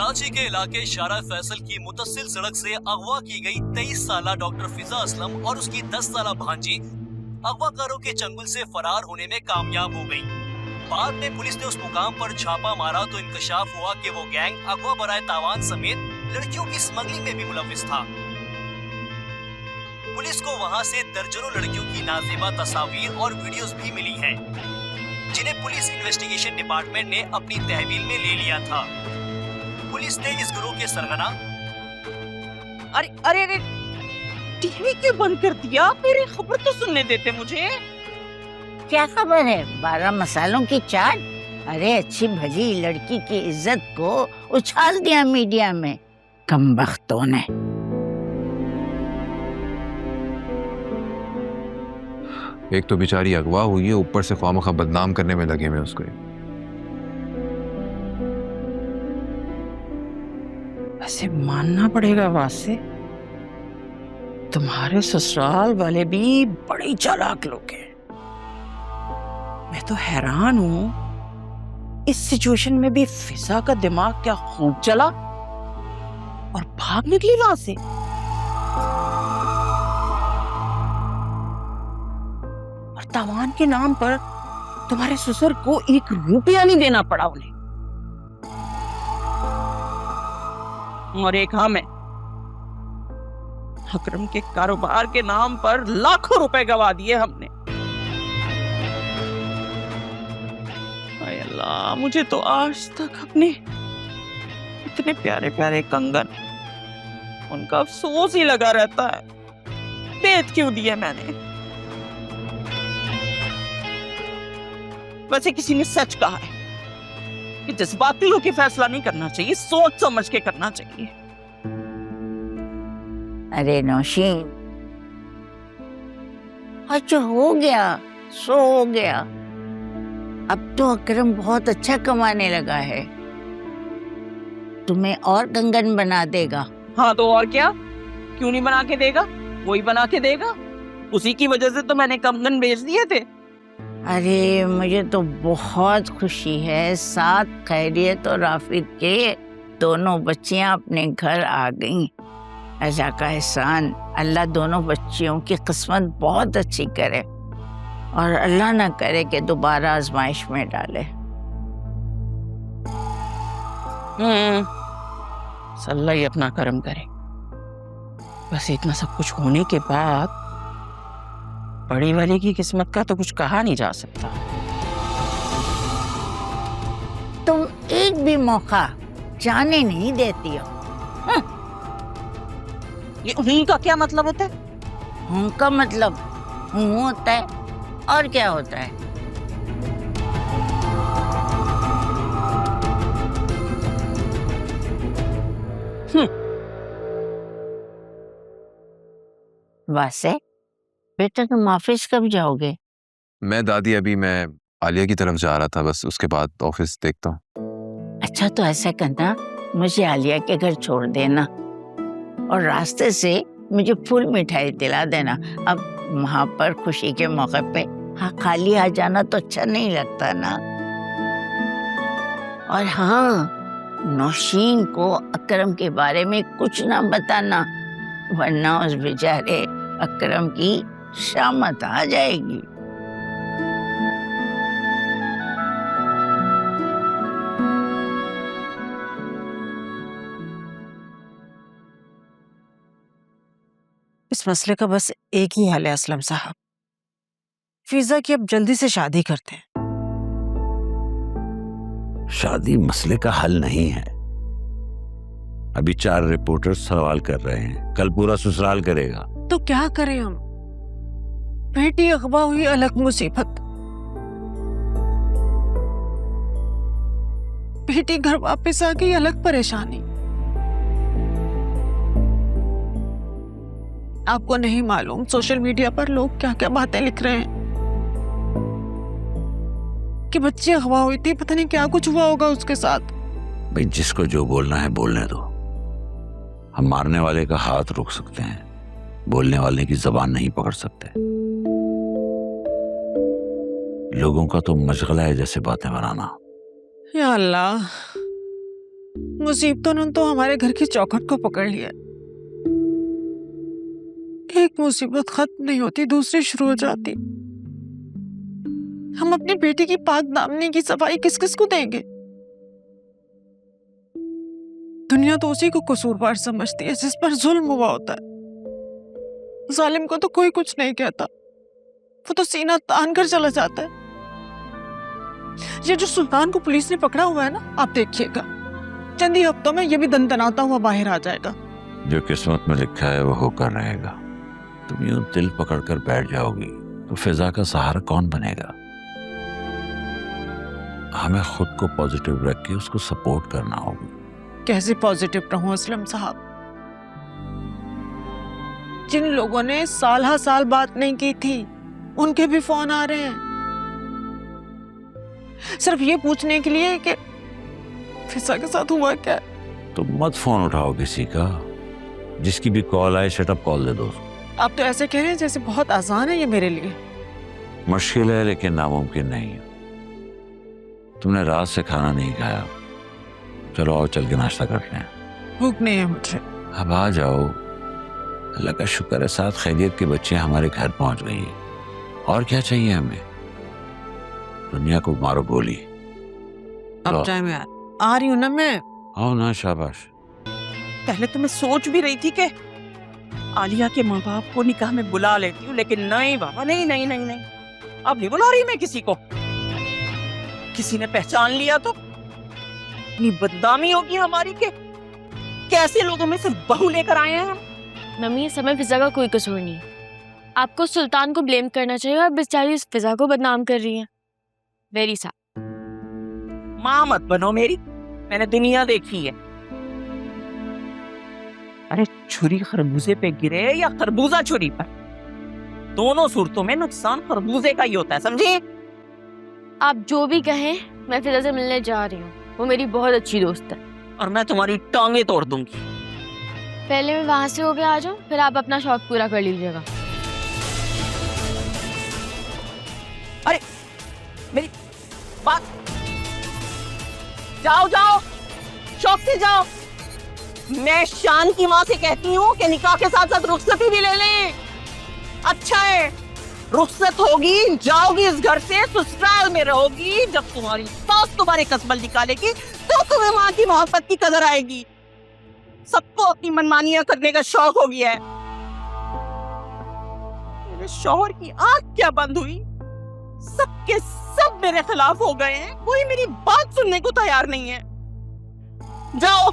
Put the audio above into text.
कराची के इलाके शारा फैसल की मुतस्सिल सड़क से अगवा की गई 23 साला डॉक्टर फिजा असलम और उसकी 10 साला भांजी अगवाकारों के चंगुल से फरार होने में कामयाब हो गई। बाद में पुलिस ने उस मुकाम पर छापा मारा तो इंकशाफ हुआ कि वो गैंग अगवा बराए तावान समेत लड़कियों की स्मगलिंग में भी मुलविस था। पुलिस को वहां से दर्जनों लड़कियों की नाज़ेबा तस्वीर और वीडियोस भी मिली हैं, जिन्हें पुलिस इन्वेस्टिगेशन डिपार्टमेंट ने अपनी तहवील में ले लिया था। पुलिस ने इस गिरोह के सरगना अरे टीवी क्यों बंद कर दिया? मेरी खबर तो सुनने देते मुझे। क्या खबर है? 12 मसालों की चाट। अरे अच्छी भली लड़की की इज्जत को उछाल दिया मीडिया में, कमबख्तों ने। एक तो बेचारी अगवा हुई है, ऊपर से ख्वामखा बदनाम करने में लगे हुए उसको। ऐसे मानना पड़ेगा वासे, तुम्हारे ससुराल वाले भी बड़े चालाक लोग हैं। मैं तो हैरान हूं, इस सिचुएशन में भी फिजा का दिमाग क्या खूब चला और भाग निकली वहां से। और तावान के नाम पर तुम्हारे ससुर को 1 रुपया नहीं देना पड़ा उन्हें। और एक हम है, अकरम के कारोबार के नाम पर लाखों रुपए गवा दिए हमने। हाय अल्लाह, मुझे तो आज तक अपने इतने प्यारे प्यारे कंगन, उनका अफसोस ही लगा रहता है। बेच क्यों दिए मैंने? वैसे किसी ने सच कहा है कि जज्बाती होकर फैसला नहीं करना चाहिए, सोच समझ के करना चाहिए। अरे नौशीन, अच्छा हो गया, सो हो गया। अब तो अकरम बहुत अच्छा कमाने लगा है, तुम्हें और कंगन बना देगा। हाँ तो और क्या, क्यों नहीं बना के देगा? वही बना के देगा। उसी की वजह से तो मैंने कंगन बेच दिए थे। अरे मुझे तो बहुत खुशी है, 7 खैरियत और राफिद के दोनों बच्चियां अपने घर आ गईं। अल्लाह का एहसान, अल्लाह दोनों बच्चियों की किस्मत बहुत अच्छी करे और अल्लाह ना करे कि दोबारा आजमाइश में डाले। अल्लाह ही अपना करम करे। बस इतना सब कुछ होने के बाद बड़ी वाली की किस्मत का तो कुछ कहा नहीं जा सकता। तुम एक भी मौका जाने नहीं देती हो। ये हूं का क्या मतलब होता है? हूं का मतलब हूं होता है, और क्या होता है? वासे बेटा, तुम ऑफिस कब जाओगे? मैं दादी, अभी मैं आलिया की तरफ जा रहा था, बस उसके बाद ऑफिस देखता हूँ। अच्छा तो ऐसा करना, मुझे आलिया के घर छोड़ देना और रास्ते से मुझे फुल मिठाई दिला देना। अब वहां पर खुशी के मौके पे हाँ खाली आ जाना तो अच्छा नहीं लगता ना। और हाँ, नौशीन को अकरम के बारे में कुछ ना बताना, वरना उस बेचारे अकरम की शामत आ जाएगी। इस मसले का बस एक ही हल है असलम साहब, फिजा की अब जल्दी से शादी करते हैं। शादी मसले का हल नहीं है। अभी 4 रिपोर्टर सवाल कर रहे हैं, कल पूरा ससुराल करेगा। तो क्या करें हम? बेटी अगवा हुई अलग मुसीबत, बेटी घर वापस आ गई अलग परेशानी। आपको नहीं मालूम सोशल मीडिया पर लोग क्या क्या बातें लिख रहे हैं कि बच्ची अगवा हुई थी, पता नहीं क्या कुछ हुआ होगा उसके साथ। भाई जिसको जो बोलना है बोलने दो। हम मारने वाले का हाथ रोक सकते हैं, बोलने वाले की जबान नहीं पकड़ सकते। लोगों का तो मशगला है जैसे बातें बनाना। या अल्लाह, मुसीबतों ने तो हमारे घर की चौखट को पकड़ लिया। एक मुसीबत खत्म नहीं होती, दूसरी शुरू हो जाती। हम अपनी बेटी की पाक दामनी की सफाई किस किस को देंगे? दुनिया तो उसी को कसूरवार समझती है जिस पर जुल्म हुआ होता है। जालिम को तो कोई कुछ नहीं कहता, वो तो सीना तान कर चला जाता है। ये जो सुल्तान को पुलिस ने पकड़ा हुआ है ना, आप देखिएगा चंद ही हफ्तों में ये भी दंदनाता हुआ बाहर आ जाएगा। जो किस्मत में लिखा है वो होकर रहेगा। तुम यूं दिल पकड़कर बैठ जाओगी तो फिजा का सहारा कौन बनेगा? हमें खुद को पॉजिटिव रख के उसको सपोर्ट करना होगा। कैसे पॉजिटिव रहूं असलम साहब? जिन लोगों ने साल हा साल बात नहीं की थी उनके भी फोन आ रहे हैं, सिर्फ ये पूछने के लिए कि फिजा के साथ हुआ क्या। तो मत फोन उठाओ किसी का, जिसकी भी कॉल आए शटअप कॉल दे दो। आप तो ऐसे कह रहे हैं जैसे बहुत आसान है ये मेरे लिए। मुश्किल है लेकिन नामुमकिन नहीं है। तुमने रात से खाना नहीं खाया, चलो आओ चल के नाश्ता करते हैं। भूख नहीं है मुझे। अब आ जाओ। अल्लाह का शुक्र है 7 खैरियत के बच्चे हमारे घर पहुंच गई है, और क्या चाहिए हमें? दुनिया को मारो गोली। अब चाहे मैं आ रही हूँ ना मैं। आओ ना, शाबाश। पहले तो मैं सोच भी रही थी कि आलिया के माँ बाप को निकाह में बुला लेती हूँ, लेकिन नहीं बाबा, नहीं नहीं नहीं नहीं, अब नहीं बुला रही मैं किसी को। किसी ने पहचान लिया तो इतनी बदनामी होगी हमारी के कैसे लोगों में से बहू लेकर आए हैं हम। मम्मी, इस समय फिजा का कोई कसूर नहीं है। आपको सुल्तान को ब्लेम करना चाहिए और बेचारी इस फिजा को बदनाम कर रही है। Very sad. माँ मत बनो मेरी, मैंने दुनिया देखी है। अरे छुरी खरबूजे पे गिरे या खरबूजा छुरी पर, दोनों सूरतों में नुकसान खरबूजे का ही होता है, समझे? आप जो भी कहें, मैं फिजा से मिलने जा रही हूँ। वो मेरी बहुत अच्छी दोस्त है। और मैं तुम्हारी टांगे तोड़ दूंगी। पहले मैं वहां से होके आ जाऊं, फिर आप अपना शौक पूरा कर लीजिएगा। अरे मेरी बात, जाओ जाओ, शौक से जाओ। मैं शान की माँ से कहती हूँ कि निकाह के साथ साथ रुखसती भी ले लें। अच्छा है, रुखसत होगी, जाओगी इस घर से, ससुराल में रहोगी। जब तुम्हारी सास तुम्हारे कसबल निकालेगी तो तुम्हें माँ की मोहब्बत की कदर आएगी। सबको अपनी मनमानियां करने का शौक हो गया है। मेरे शौहर की आंख क्या बंद हुई, सबके सब मेरे खिलाफ हो गए हैं। कोई मेरी बात सुनने को तैयार नहीं है। जाओ।